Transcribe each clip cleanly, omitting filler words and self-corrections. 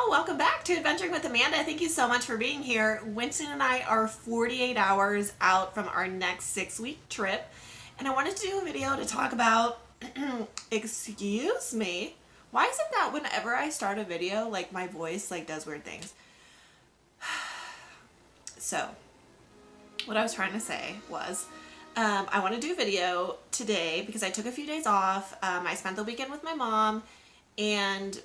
welcome back to Adventuring with Amanda. Thank you so much for being here. Winston and I are 48 hours out from our next 6-week trip, and I wanted to do a video to talk about, excuse me, why is it that whenever I start a video, like my voice does weird things? So, what I was trying to say was, I want to do a video today because I took a few days off. I spent the weekend with my mom.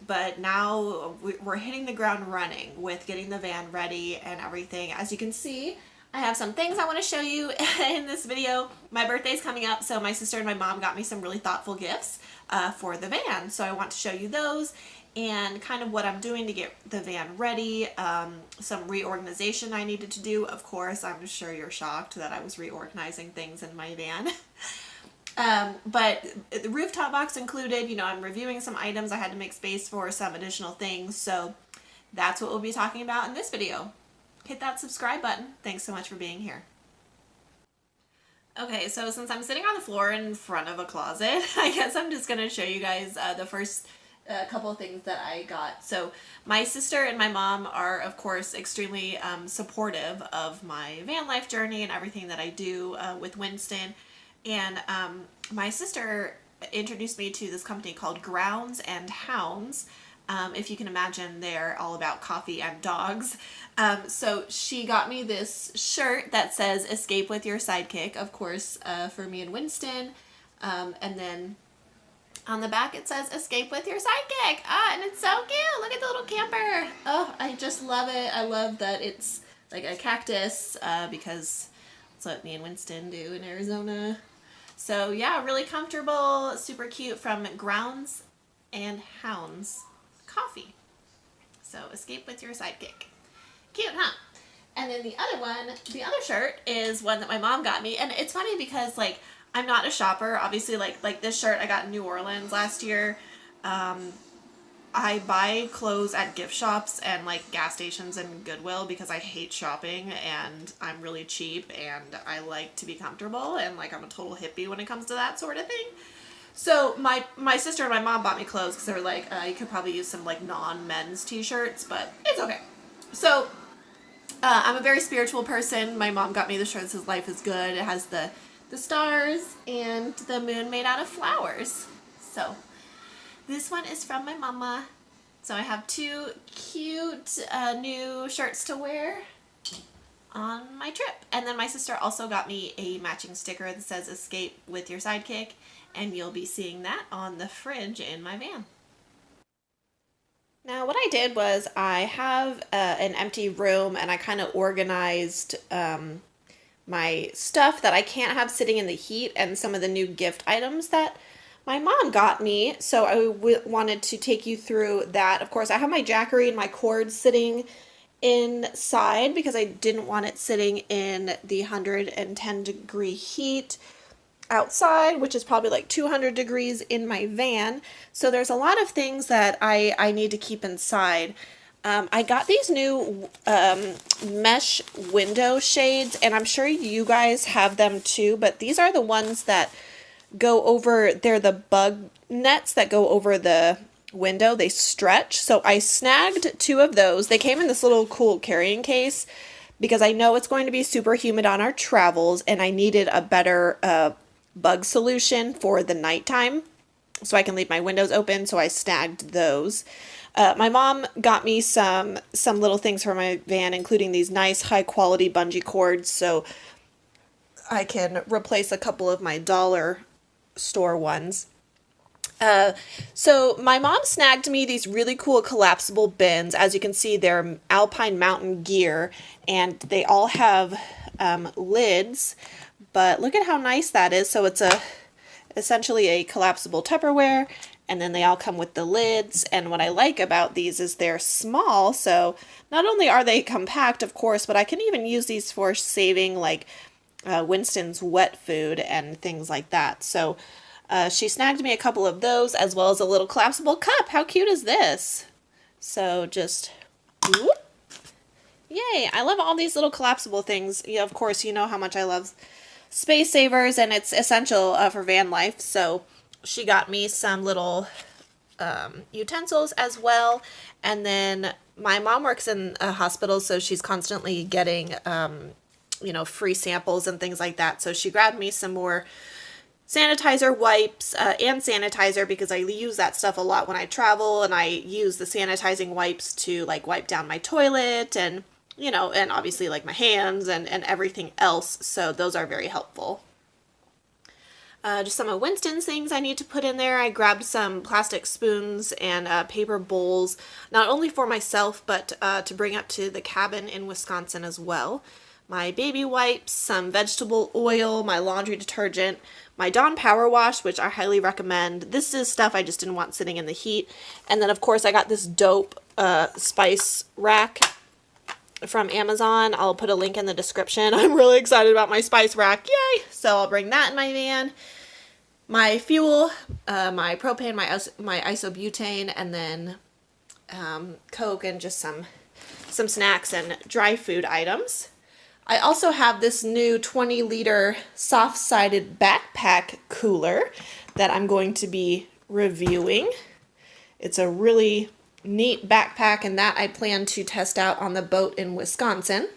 But now we're hitting the ground running with getting the van ready and everything. As you can see, I have some things I want to show you in this video. My birthday's coming up, so my sister and my mom got me some really thoughtful gifts for the van. So I want to show you those and kind of what I'm doing to get the van ready. Some reorganization I needed to do. Of course, I'm sure you're shocked that I was reorganizing things in my van. But the rooftop box included, I'm reviewing some items I had to make space for, some additional things. So that's what we'll be talking about in this video. Hit that subscribe button. Thanks so much for being here. Okay, so since I'm sitting on the floor in front of a closet, I guess I'm just going to show you guys the first couple of things that I got. So my sister and my mom are, of course, extremely supportive of my van life journey and everything that I do with Winston. And my sister introduced me to this company called Grounds and Hounds. If you can imagine, they're all about coffee and dogs. So she got me this shirt that says "Escape with your sidekick," of course, for me and Winston. And then on the back it says "Escape with your sidekick." And it's so cute. Look at the little camper. Oh, I just love it. I love that it's like a cactus because that's what me and Winston do in Arizona. So yeah, really comfortable, super cute, from Grounds and Hounds Coffee. So escape with your sidekick. Cute, huh? And then the other shirt is one that my mom got me. And it's funny because I'm not a shopper. Obviously like this shirt I got in New Orleans last year. I buy clothes at gift shops and gas stations and Goodwill because I hate shopping and I'm really cheap and I like to be comfortable and I'm a total hippie when it comes to that sort of thing. So my sister and my mom bought me clothes because they were you could probably use some non-men's t-shirts, but it's okay. So I'm a very spiritual person. My mom got me the shirt that says "Life is Good." It has the stars and the moon made out of flowers. So this one is from my mama. So I have two cute new shirts to wear on my trip. And then my sister also got me a matching sticker that says "Escape with your sidekick," and you'll be seeing that on the fridge in my van. Now what I did was I have an empty room and I kind of organized my stuff that I can't have sitting in the heat and some of the new gift items that my mom got me. So I wanted to take you through that. Of course, I have my Jackery and my cord sitting inside because I didn't want it sitting in the 110-degree heat outside, which is probably 200 degrees in my van. So there's a lot of things that I need to keep inside. I got these new mesh window shades, and I'm sure you guys have them too, but these are the ones that go over, they're the bug nets that go over the window. They stretch. So I snagged 2 of those. They came in this little cool carrying case because I know it's going to be super humid on our travels and I needed a better bug solution for the nighttime so I can leave my windows open. So I snagged those. My mom got me some little things for my van, including these nice high quality bungee cords so I can replace a couple of my dollar store ones. So my mom snagged me these really cool collapsible bins. As you can see, they're Alpine Mountain gear and they all have lids, but look at how nice that is. So it's essentially a collapsible Tupperware, and then they all come with the lids. And what I like about these is they're small, so not only are they compact, of course, but I can even use these for saving Winston's wet food and things like that. So she snagged me a couple of those, as well as a little collapsible cup. How cute is this? So just whoop. Yay, I love all these little collapsible things. Yeah, of course, you know how much I love space savers, and it's essential for van life. So she got me some little utensils as well. And then my mom works in a hospital, so she's constantly getting, you know, free samples and things like that. So she grabbed me some more sanitizer wipes and sanitizer because I use that stuff a lot when I travel, and I use the sanitizing wipes to like wipe down my toilet and, you know, and obviously like my hands and everything else. So those are very helpful. Just some of Winston's things I need to put in there. I grabbed some plastic spoons and paper bowls, not only for myself, but to bring up to the cabin in Wisconsin as well. My baby wipes, some vegetable oil, my laundry detergent, my Dawn Power Wash, which I highly recommend. This is stuff I just didn't want sitting in the heat. And then, of course, I got this dope spice rack from Amazon. I'll put a link in the description. I'm really excited about my spice rack. Yay! So I'll bring that in my van. My fuel, my propane, my isobutane, and then Coke and just some snacks and dry food items. I also have this new 20-liter soft-sided backpack cooler that I'm going to be reviewing. It's a really neat backpack, and that I plan to test out on the boat in Wisconsin.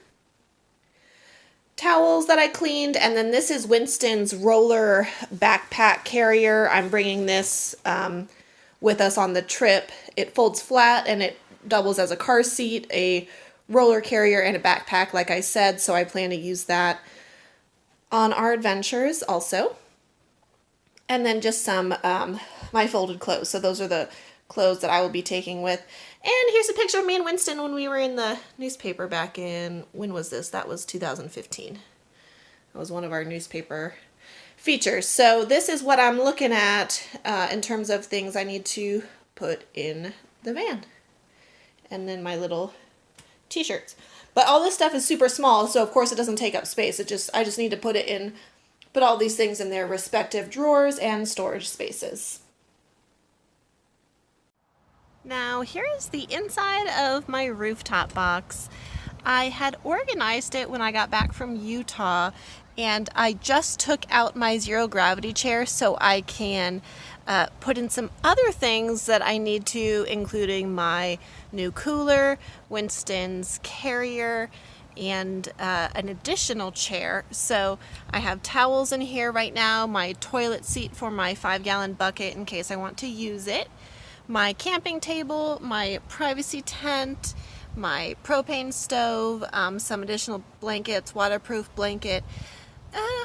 Towels that I cleaned, and then this is Winston's roller backpack carrier. I'm bringing this with us on the trip. It folds flat and it doubles as a car seat, a roller carrier, and a backpack, like I said, so I plan to use that on our adventures also. And then just some my folded clothes. So those are the clothes that I will be taking with. And here's a picture of me and Winston when we were in the newspaper back in, when was this? That was 2015. That was one of our newspaper features. So this is what I'm looking at in terms of things I need to put in the van. And then my little t-shirts. But all this stuff is super small, so of course it doesn't take up space. I just need to put all these things in their respective drawers and storage spaces. Now here is the inside of my rooftop box. I had organized it when I got back from Utah, and I just took out my zero gravity chair so I can put in some other things that I need to, including my new cooler, Winston's carrier, and an additional chair. So I have towels in here right now, my toilet seat for my 5-gallon bucket in case I want to use it, my camping table, my privacy tent, my propane stove, some additional blankets, waterproof blanket,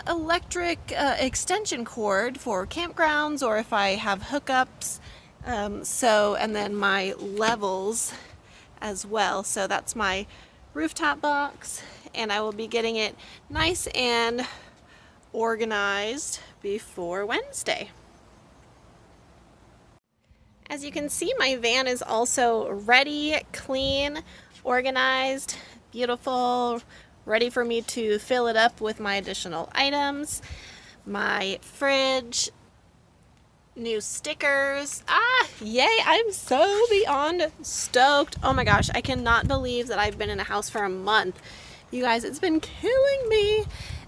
electric extension cord for campgrounds or if I have hookups, and then my levels as well. So that's my rooftop box, and I will be getting it nice and organized before Wednesday. As you can see, my van is also ready, clean, organized, beautiful, ready for me to fill it up with my additional items. My fridge, new stickers. Yay, I'm so beyond stoked. Oh my gosh, I cannot believe that I've been in a house for a month. You guys, it's been killing me.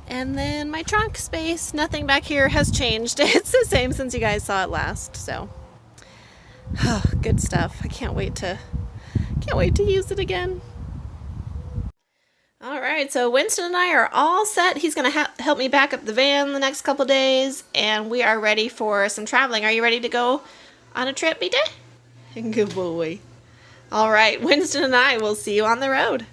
And then my trunk space, nothing back here has changed. It's the same since you guys saw it last, so. Good stuff. I can't wait to use it again. All right, so Winston and I are all set. He's going to help me back up the van the next couple days, and we are ready for some traveling. Are you ready to go on a trip, BJ? Good boy. All right, Winston and I will see you on the road.